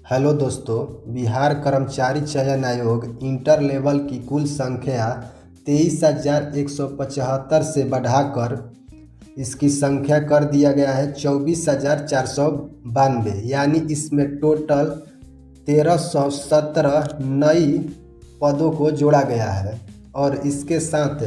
Hello दोस्तों। बिहार कर्मचारी चयन आयोग इंटर लेवल की कुल संख्या 23,175 से बढ़ाकर इसकी संख्या कर दिया गया है 24,492। यानी इसमें टोटल 1,317 नई पदों को जोड़ा गया है। और इसके साथ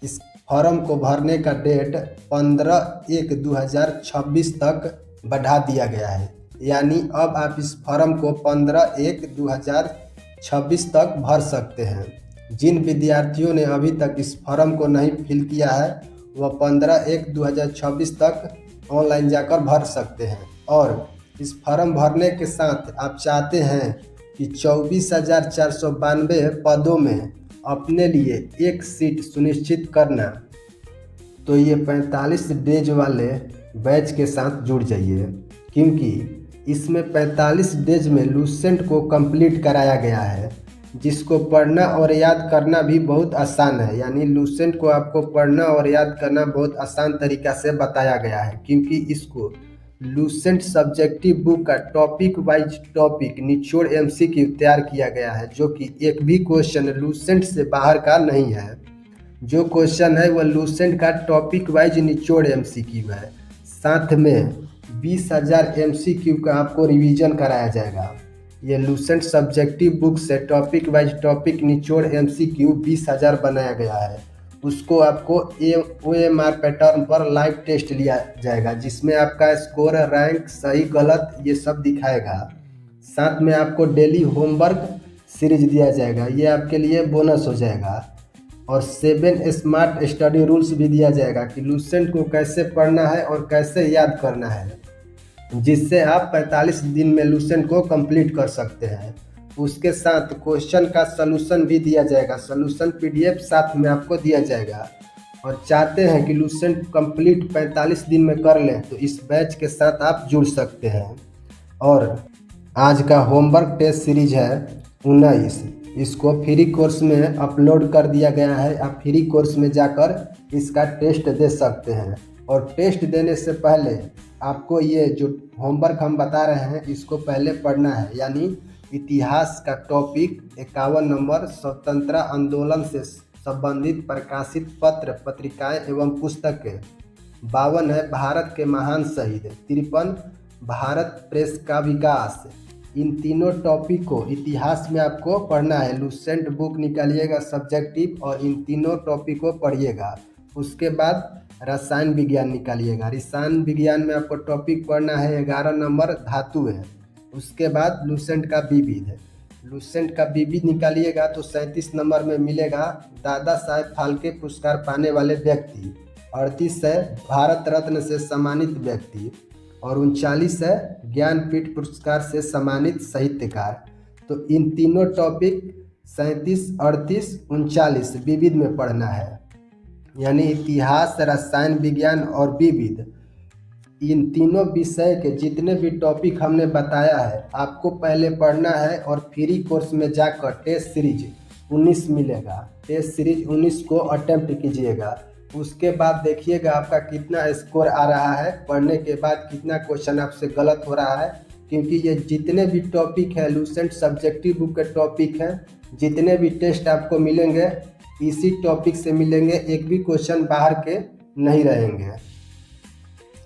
इस फॉर्म को भरने का डेट 15/1/2026 तक बढ़ा दिया गया है। यानी अब आप इस फॉर्म को 15/1/2026 तक भर सकते हैं। जिन विद्यार्थियों ने अभी तक इस फॉर्म को नहीं फिल किया है वह 15/1/2026 तक ऑनलाइन जाकर भर सकते हैं। और इस फॉर्म भरने के साथ आप चाहते हैं कि 24,492 पदों में अपने लिए एक सीट सुनिश्चित करना, तो ये 45 डेज वाले बैच के साथ जुड़ जाइए, क्योंकि इसमें 45 डेज में लूसेंट को कंप्लीट कराया गया है, जिसको पढ़ना और याद करना भी बहुत आसान है। यानी लूसेंट को आपको पढ़ना और याद करना बहुत आसान तरीका से बताया गया है, क्योंकि इसको लूसेंट सब्जेक्टिव बुक का टॉपिक वाइज टॉपिक निचोड़ एमसीक्यू तैयार किया गया है, जो कि एक भी क्वेश्चन लूसेंट से बाहर का नहीं है। जो क्वेश्चन है वह लूसेंट का टॉपिक वाइज निचोड़ एमसीक्यू है। साथ में 20,000 एमसीक्यू का आपको रिवीजन कराया जाएगा। ये लूसेंट सब्जेक्टिव बुक से टॉपिक वाइज टॉपिक निचोड़ एमसीक्यू 20,000 बनाया गया है। उसको आपको OMR पैटर्न पर लाइव टेस्ट लिया जाएगा, जिसमें आपका स्कोर, रैंक, सही गलत ये सब दिखाएगा। साथ में आपको डेली होमवर्क सीरीज दिया जाएगा, ये आपके लिए बोनस हो जाएगा। और 7 स्मार्ट स्टडी रूल्स भी दिया जाएगा कि लूसेंट को कैसे पढ़ना है और कैसे याद करना है, जिससे आप 45 दिन में लूसेंट को कंप्लीट कर सकते हैं। उसके साथ क्वेश्चन का सलूशन भी दिया जाएगा, सलूशन PDF साथ में आपको दिया जाएगा। और चाहते हैं कि लूसेंट कंप्लीट 45 दिन में कर लें, तो इस बैच के साथ आप जुड़ सकते हैं। और आज का होमवर्क टेस्ट सीरीज है 19, इसको फ्री कोर्स में अपलोड कर दिया गया है। आप फ्री कोर्स में जाकर इसका टेस्ट दे सकते हैं। और टेस्ट देने से पहले आपको ये जो होमवर्क हम बता रहे हैं इसको पहले पढ़ना है। यानी इतिहास का टॉपिक 51 नंबर, स्वतंत्रता आंदोलन से संबंधित प्रकाशित पत्र, पत्रिकाएं एवं पुस्तकें। 52 है भारत के महान शहीद। 53 भारत प्रेस का विकास। इन तीनों टॉपिक को इतिहास में आपको पढ़ना है। लूसेंट बुक निकालिएगा सब्जेक्टिव और इन तीनों टॉपिक को पढ़िएगा। उसके बाद रसायन विज्ञान निकालिएगा। रसायन विज्ञान में आपको टॉपिक पढ़ना है 11 नंबर धातु है। उसके बाद लूसेंट का विविध है। लूसेंट का विविध निकालिएगा तो 37 नंबर में मिलेगा दादा साहेब फाल्के पुरस्कार पाने वाले व्यक्ति। 38 है भारत रत्न से सम्मानित व्यक्ति। और 39 है ज्ञानपीठ पुरस्कार से सम्मानित साहित्यकार। तो इन तीनों टॉपिक 37, 38, 39 विविध में पढ़ना है। यानी इतिहास, रसायन विज्ञान और विविध, इन तीनों विषय के जितने भी टॉपिक हमने बताया है आपको पहले पढ़ना है। और फ्री कोर्स में जाकर टेस्ट सीरीज 19 मिलेगा, टेस्ट सीरीज 19 को अटेम्प्ट कीजिएगा। उसके बाद देखिएगा आपका कितना स्कोर आ रहा है, पढ़ने के बाद कितना क्वेश्चन आपसे गलत हो रहा है। क्योंकि ये जितने भी टॉपिक है लूसेंट सब्जेक्टिव बुक के टॉपिक हैं, जितने भी टेस्ट आपको मिलेंगे इसी टॉपिक से मिलेंगे, एक भी क्वेश्चन बाहर के नहीं रहेंगे।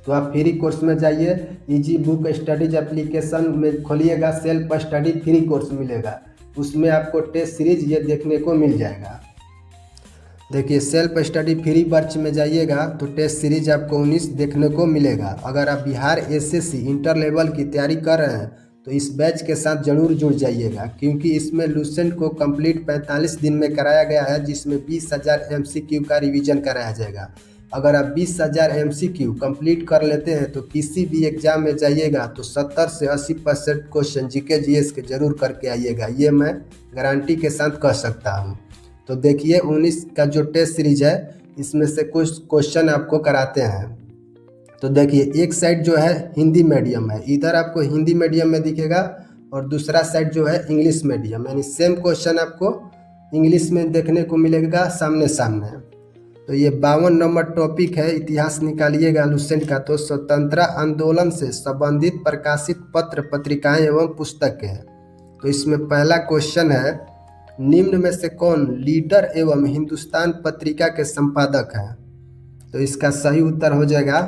तो आप फ्री कोर्स में जाइए, इजी बुक स्टडीज एप्लीकेशन में खोलिएगा, सेल्फ स्टडी फ्री कोर्स मिलेगा, उसमें आपको टेस्ट सीरीज ये देखने को मिल जाएगा। देखिए सेल्फ स्टडी फ्री बैच में जाइएगा तो टेस्ट सीरीज आपको 19 देखने को मिलेगा। अगर आप बिहार SSC इंटर लेवल की तैयारी कर रहे हैं तो इस बैच के साथ ज़रूर जुड़ जाइएगा, क्योंकि इसमें लूसेंट को कंप्लीट 45 दिन में कराया गया है, जिसमें 20,000 MCQ का रिवीजन कराया जाएगा। अगर आप 20,000 MCQ कंप्लीट कर लेते हैं तो किसी भी एग्ज़ाम में जाइएगा तो 70 से 80% क्वेश्चन GK GS के जरूर करके आइएगा, ये मैं गारंटी के साथ कह सकता हूँ। तो देखिए 19 का जो टेस्ट सीरीज है इसमें से कुछ क्वेश्चन आपको कराते हैं। तो देखिए एक साइड जो है हिंदी मीडियम है, इधर आपको हिंदी मीडियम में दिखेगा, और दूसरा साइड जो है इंग्लिश मीडियम, यानी सेम क्वेश्चन आपको इंग्लिश में देखने को मिलेगा सामने सामने। तो ये 52 नंबर टॉपिक है, इतिहास निकालिएगा लुसेंट का। तो स्वतंत्रता आंदोलन से संबंधित प्रकाशित पत्र पत्रिकाएं एवं पुस्तकें। तो इसमें पहला क्वेश्चन है, निम्न में से कौन लीडर एवं हिंदुस्तान पत्रिका के संपादक हैं? तो इसका सही उत्तर हो जाएगा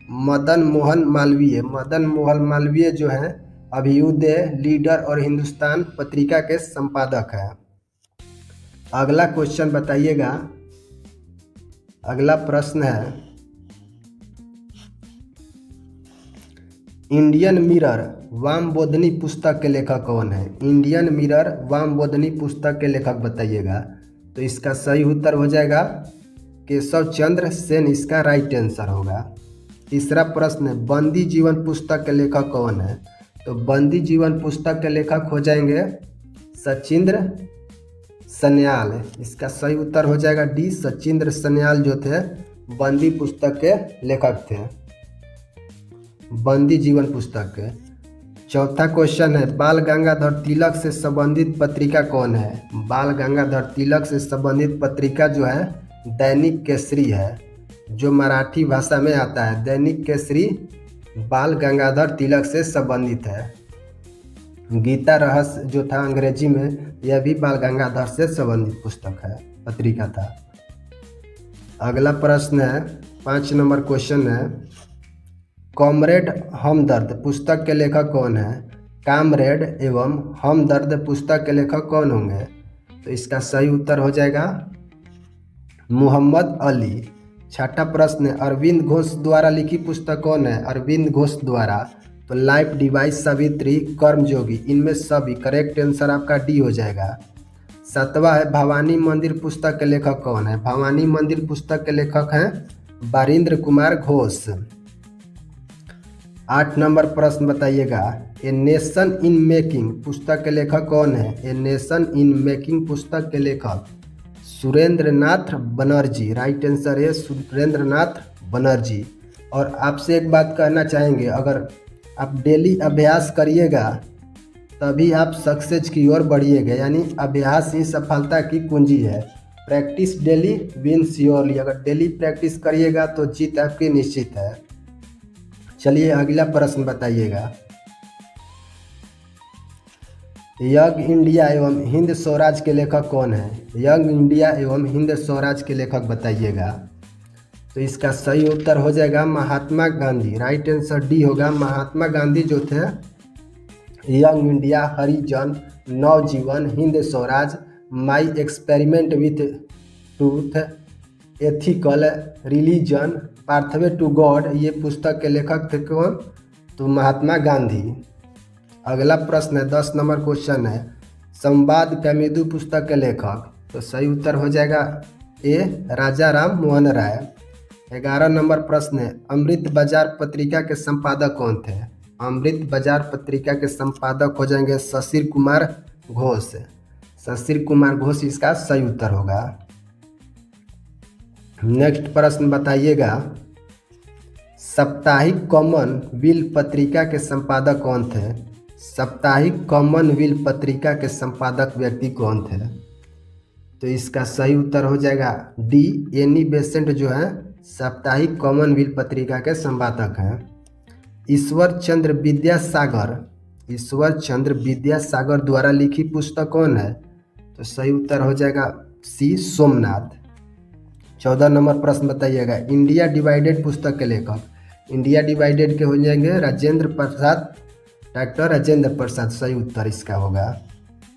मदन मोहन मालवीय। मदन मोहन मालवीय जो है अभ्युदय, लीडर और हिंदुस्तान पत्रिका के संपादक है। अगला क्वेश्चन बताइएगा। अगला प्रश्न है, इंडियन मिरर वामबोधनी पुस्तक के लेखक कौन है? इंडियन मिरर वामबोधनी पुस्तक के लेखक बताइएगा। तो इसका सही उत्तर हो जाएगा केशव चंद्र सेन, इसका राइट आंसर होगा। तीसरा प्रश्न है, बंदी जीवन पुस्तक के लेखक कौन है? तो बंदी जीवन पुस्तक के लेखक हो जाएंगे सचिंद्र सन्याल। इसका सही उत्तर हो जाएगा डी, सचिंद्र सन्याल जो थे बंदी पुस्तक के लेखक थे, बंदी जीवन पुस्तक के। चौथा क्वेश्चन है, बाल गंगाधर तिलक से संबंधित पत्रिका कौन है? बाल गंगाधर तिलक से संबंधित पत्रिका जो है दैनिक केसरी है, जो मराठी भाषा में आता है। दैनिक केसरी बाल गंगाधर तिलक से संबंधित है। गीता रहस्य जो था अंग्रेजी में, यह भी बाल गंगाधर से संबंधित पुस्तक है, पत्रिका था। अगला प्रश्न है, 5 नंबर क्वेश्चन है, कॉमरेड हमदर्द पुस्तक के लेखक कौन है? कामरेड एवं हमदर्द पुस्तक के लेखक कौन होंगे? तो इसका सही उत्तर हो जाएगा मोहम्मद अली। छठा प्रश्न है, अरविंद घोष द्वारा लिखी पुस्तक कौन है? अरविंद घोष द्वारा। तो लाइफ डिवाइस, सावित्री, कर्मयोगी, इनमें सभी। करेक्ट आंसर आपका डी हो जाएगा। 7वां है, भवानी मंदिर पुस्तक के लेखक कौन है? भवानी मंदिर पुस्तक के लेखक हैं बारिंद्र कुमार घोष। 8 नंबर प्रश्न बताइएगा, ए नेशन इन मेकिंग पुस्तक के लेखक कौन है? ए नेशन इन मेकिंग पुस्तक के लेखक सुरेंद्र नाथ बनर्जी। राइट आंसर है सुरेंद्र नाथ बनर्जी। और आपसे एक बात कहना चाहेंगे, अगर आप डेली अभ्यास करिएगा तभी आप सक्सेस की ओर बढ़िएगा, यानी अभ्यास ही सफलता की कुंजी है। Practice daily win surely. अगर डेली प्रैक्टिस करिएगा तो जीत आपकी निश्चित है। चलिए अगला प्रश्न बताइएगा, यंग इंडिया एवं हिंद स्वराज के लेखक कौन है? यंग इंडिया एवं हिंद स्वराज के लेखक बताइएगा। तो इसका सही उत्तर हो जाएगा Mahatma Gandhi. Right answer D होगा। महात्मा गांधी जो थे Young India, Harijan, Navajivan, Hind Swaraj, My Experiment With Truth, Ethical, Religion, Pathway to God, ये पुस्तक के लेखक थे कौन? तो महात्मा गांधी। अगला प्रश्न है, 10 नंबर क्वेश्चन है, संवाद कमेदू पुस्तक के लेखक। तो सही उत्तर हो जाएगा ए, राजा राम मोहन राय। 11 नंबर प्रश्न है, अमृत बाजार पत्रिका के संपादक कौन थे? अमृत बाजार पत्रिका के संपादक हो जाएंगे शशिर कुमार घोष। शशिर कुमार घोष इसका सही उत्तर होगा। नेक्स्ट प्रश्न बताइएगा, साप्ताहिक कॉमनवेल्थ पत्रिका के संपादक कौन थे? साप्ताहिक कॉमनवेल्थ पत्रिका के संपादक व्यक्ति कौन थे? तो इसका सही उत्तर हो जाएगा डी, एनी बेसेंट जो है साप्ताहिक कॉमनवेल्थ पत्रिका के संपादक हैं। ईश्वर चंद्र विद्यासागर, ईश्वर चंद्र विद्यासागर द्वारा लिखी पुस्तक कौन है? तो सही उत्तर हो जाएगा सी, सोमनाथ। 14 नंबर प्रश्न बताइएगा, इंडिया डिवाइडेड पुस्तक के लेखक। इंडिया डिवाइडेड के हो जाएंगे राजेंद्र प्रसाद, डॉक्टर राजेंद्र प्रसाद। सही उत्तर इसका होगा।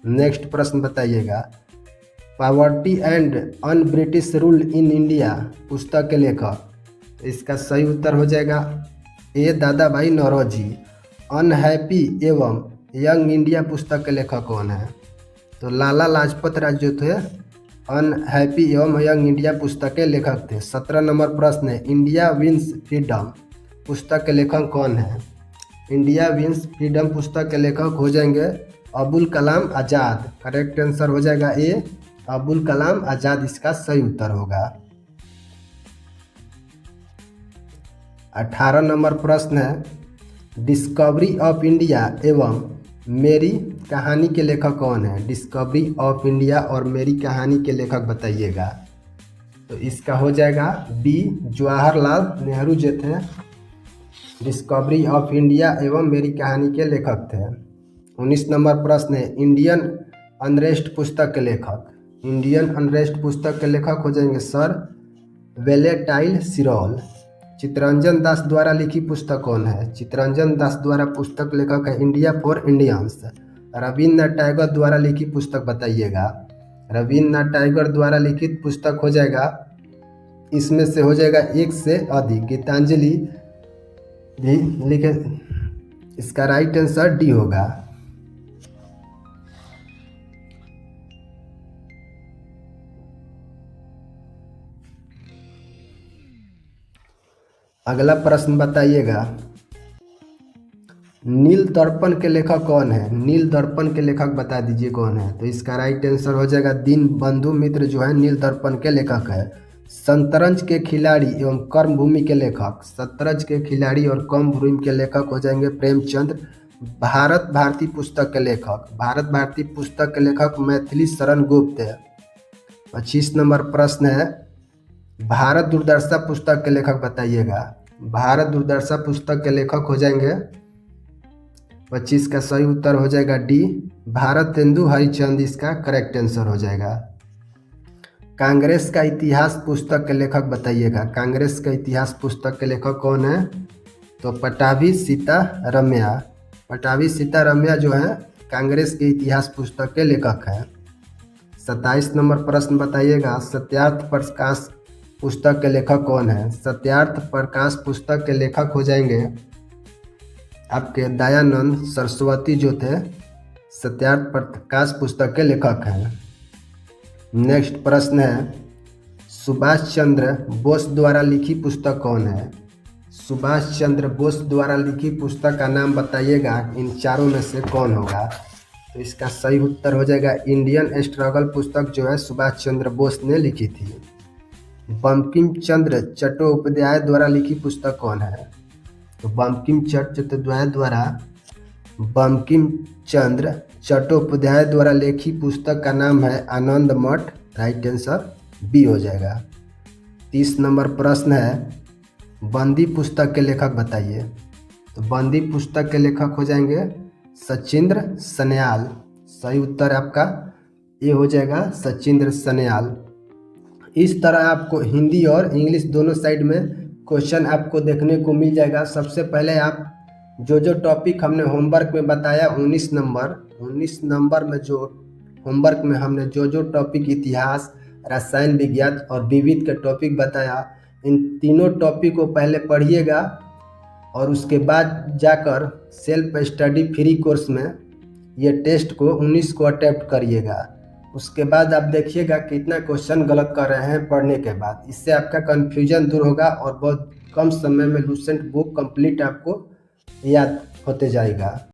नेक्स्ट प्रश्न बताइएगा, poverty and un British rule in India पुस्तक के लेखक। इसका सही उत्तर हो जाएगा ए, दादा भाई नौरोजी। अनहैप्पी एवं यंग इंडिया पुस्तक के लेखक कौन है? तो लाला लाजपत राय जो थे अनहैप्पी एवं यंग इंडिया पुस्तक के लेखक थे। 17 नंबर प्रश्न है, इंडिया विंस फ्रीडम पुस्तक के लेखक कौन है? इंडिया विंस फ्रीडम पुस्तक के लेखक हो जाएंगे अबुल कलाम आज़ाद। करेक्ट आंसर हो जाएगा ए, अबुल कलाम आज़ाद इसका सही उत्तर होगा। 18 नंबर प्रश्न है, डिस्कवरी ऑफ इंडिया एवं मेरी कहानी के लेखक कौन है? डिस्कवरी ऑफ इंडिया और मेरी कहानी के लेखक बताइएगा। तो इसका हो जाएगा बी, जवाहरलाल नेहरू जो थे डिस्कवरी ऑफ इंडिया एवं मेरी कहानी के लेखक थे। 19 नंबर प्रश्न है, इंडियन अनरेस्ट पुस्तक के लेखक। इंडियन अनरेस्ट पुस्तक के लेखक हो जाएंगे सर वेलेटाइल सिरोल। चित्तरंजन दास द्वारा लिखी पुस्तक कौन है? चित्तरंजन दास द्वारा पुस्तक लेखक है India for Indians. Rabindranath Tagore द्वारा लिखी पुस्तक बताइएगा। रविन्द्रनाथ टैगोर द्वारा लिखित पुस्तक हो जाएगा, इसमें से हो जाएगा एक से अधिक। गीतांजलि भी लिखे, इसका राइट आंसर डी होगा। अगला प्रश्न बताइएगा, नील दर्पण के लेखक कौन है? नील दर्पण के लेखक बता दीजिए कौन है। तो इसका राइट आंसर हो जाएगा दीनबंधु मित्र जो है नील दर्पण के लेखक है। शतरंज के खिलाड़ी एवं कर्मभूमि के लेखक। शतरंज के खिलाड़ी और कर्मभूमि के लेखक हो जाएंगे प्रेमचंद। भारत भारती पुस्तक के लेखक। भारत भारती पुस्तक के लेखक मैथिली शरण गुप्त है। 25 नंबर प्रश्न है, भारत दुर्दशा पुस्तक के लेखक बताइएगा। भारत दुर्दशा पुस्तक के लेखक हो जाएंगे, 25 का सही उत्तर हो जाएगा डी, भारतेंदु हरिश्चंद्र इसका करेक्ट आंसर हो जाएगा। कांग्रेस का इतिहास पुस्तक के लेखक बताइएगा। कांग्रेस का इतिहास पुस्तक के लेखक कौन है? तो पटाभी सीतारमैया। पटाभी सीतारमैया जो है कांग्रेस के इतिहास पुस्तक के लेखक हैं। 27 नंबर प्रश्न बताइएगा, सत्यार्थ प्रकाश पुस्तक के लेखक कौन है? सत्यार्थ प्रकाश पुस्तक के लेखक हो जाएंगे आपके दयानंद सरस्वती जो थे सत्यार्थ प्रकाश पुस्तक के लेखक हैं। नेक्स्ट प्रश्न है, सुभाष चंद्र बोस द्वारा लिखी पुस्तक कौन है? सुभाष चंद्र बोस द्वारा लिखी पुस्तक का नाम बताइएगा, इन चारों में से कौन होगा? तो इसका सही उत्तर हो जाएगा इंडियन स्ट्रगल पुस्तक जो है सुभाष चंद्र बोस ने लिखी थी। बंकिम चंद्र चट्टोपाध्याय द्वारा लिखी पुस्तक कौन है? तो बंकिम चंद्र चट्टोपाध्याय द्वारा लिखी पुस्तक का नाम है आनंद मठ। राइट आंसर बी हो जाएगा। 30 नंबर प्रश्न है, बंदी पुस्तक के लेखक बताइए। तो बंदी पुस्तक के लेखक हो जाएंगे सचिंद्र सन्याल। सही उत्तर आपका ये हो जाएगा सचिंद्र सन्याल। इस तरह आपको हिंदी और इंग्लिश दोनों साइड में क्वेश्चन आपको देखने को मिल जाएगा। सबसे पहले आप जो टॉपिक हमने होमवर्क में बताया 19 नंबर में जो होमवर्क में हमने जो टॉपिक इतिहास, रसायन विज्ञान और विविध के टॉपिक बताया, इन तीनों टॉपिक को पहले पढ़िएगा और उसके बाद जाकर सेल्फ स्टडी फ्री कोर्स में ये टेस्ट को 19 को अटेम्प्ट करिएगा। उसके बाद आप देखिएगा कितना क्वेश्चन गलत कर रहे हैं पढ़ने के बाद। इससे आपका कन्फ्यूजन दूर होगा और बहुत कम समय में लुसेंट बुक कंप्लीट आपको याद होते जाएगा।